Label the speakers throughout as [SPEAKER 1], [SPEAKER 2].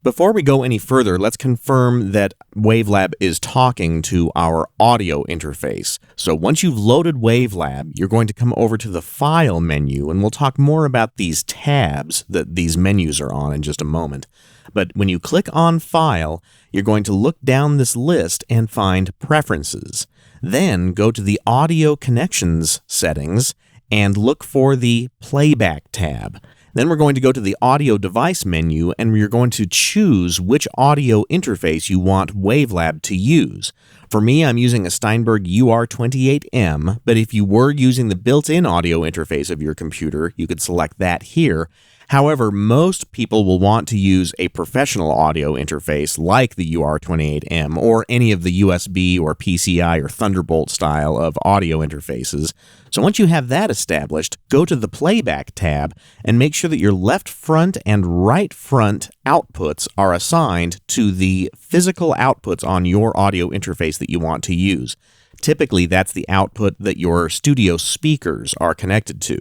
[SPEAKER 1] Before we go any further, let's confirm that Wavelab is talking to our audio interface. So once you've loaded Wavelab, you're going to come over to the File menu, and we'll talk more about these tabs that these menus are on in just a moment. But when you click on File, you're going to look down this list and find Preferences. Then go to the Audio Connections settings and look for the Playback tab. Then we're going to go to the Audio Device menu, and we're going to choose which audio interface you want Wavelab to use. For me, I'm using a Steinberg UR28M, but if you were using the built-in audio interface of your computer, you could select that here. However, most people will want to use a professional audio interface like the UR28M or any of the USB or PCI or Thunderbolt style of audio interfaces. So once you have that established, go to the Playback tab and make sure that your left front and right front outputs are assigned to the physical outputs on your audio interface that you want to use. Typically, that's the output that your studio speakers are connected to.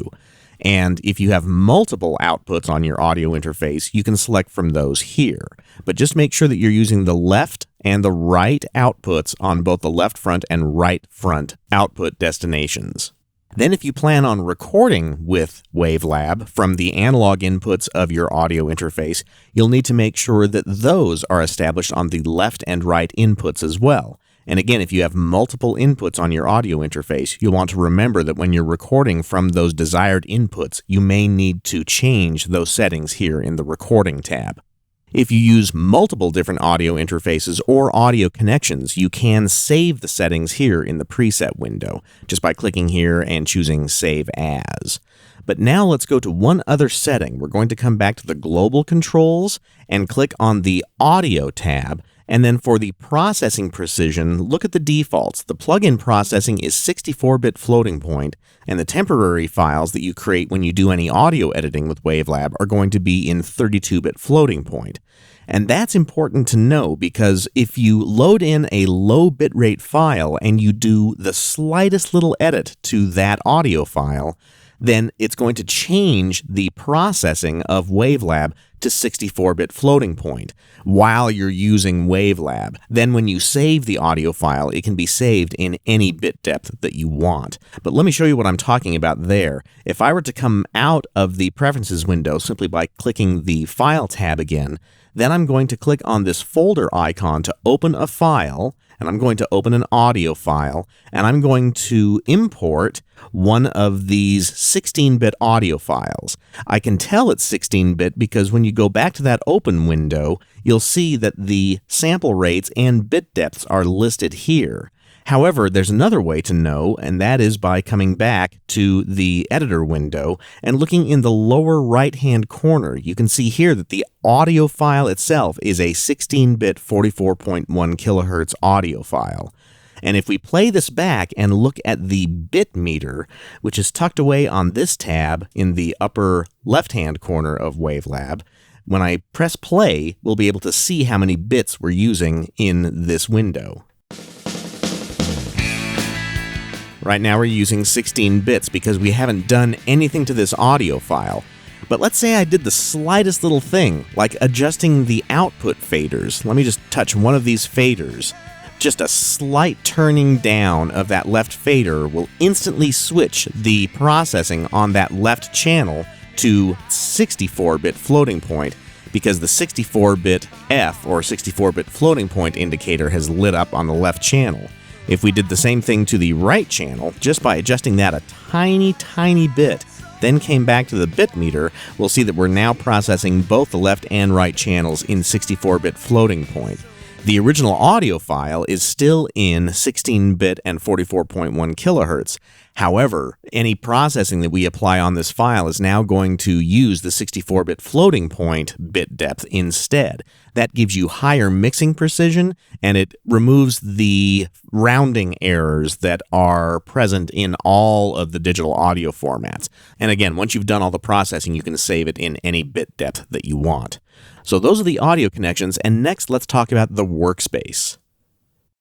[SPEAKER 1] And if you have multiple outputs on your audio interface, you can select from those here. But just make sure that you're using the left and the right outputs on both the left front and right front output destinations. Then if you plan on recording with Wavelab from the analog inputs of your audio interface, you'll need to make sure that those are established on the left and right inputs as well. And again, if you have multiple inputs on your audio interface, you'll want to remember that when you're recording from those desired inputs, you may need to change those settings here in the Recording tab. If you use multiple different audio interfaces or audio connections, you can save the settings here in the preset window, just by clicking here and choosing Save As. But now let's go to one other setting. We're going to come back to the Global Controls and click on the Audio tab. And then for the processing precision, look at the defaults. The plugin processing is 64-bit floating point, and the temporary files that you create when you do any audio editing with Wavelab are going to be in 32-bit floating point. And that's important to know because if you load in a low bitrate file and you do the slightest little edit to that audio file, then it's going to change the processing of Wavelab to 64-bit floating point while you're using Wavelab. Then when you save the audio file, it can be saved in any bit depth that you want. But let me show you what I'm talking about there. If I were to come out of the Preferences window simply by clicking the File tab again, then I'm going to click on this folder icon to open a file, and I'm going to open an audio file, and I'm going to import one of these 16-bit audio files. I can tell it's 16-bit because when you go back to that open window, you'll see that the sample rates and bit depths are listed here. However, there's another way to know, and that is by coming back to the editor window and looking in the lower right-hand corner. You can see here that the audio file itself is a 16-bit 44.1 kilohertz audio file. And if we play this back and look at the bit meter, which is tucked away on this tab in the upper left-hand corner of Wavelab, when I press play, we'll be able to see how many bits we're using in this window. Right now we're using 16 bits because we haven't done anything to this audio file. But let's say I did the slightest little thing, like adjusting the output faders. Let me just touch one of these faders. Just a slight turning down of that left fader will instantly switch the processing on that left channel to 64-bit floating point because the 64-bit F or 64-bit floating point indicator has lit up on the left channel. If we did the same thing to the right channel, just by adjusting that a tiny bit, then came back to the bit meter, we'll see that we're now processing both the left and right channels in 64-bit floating point. The original audio file is still in 16-bit and 44.1 kilohertz. However, any processing that we apply on this file is now going to use the 64-bit floating point bit depth instead. That gives you higher mixing precision, and it removes the rounding errors that are present in all of the digital audio formats. And again, once you've done all the processing, you can save it in any bit depth that you want. So those are the audio connections, and next let's talk about the workspace.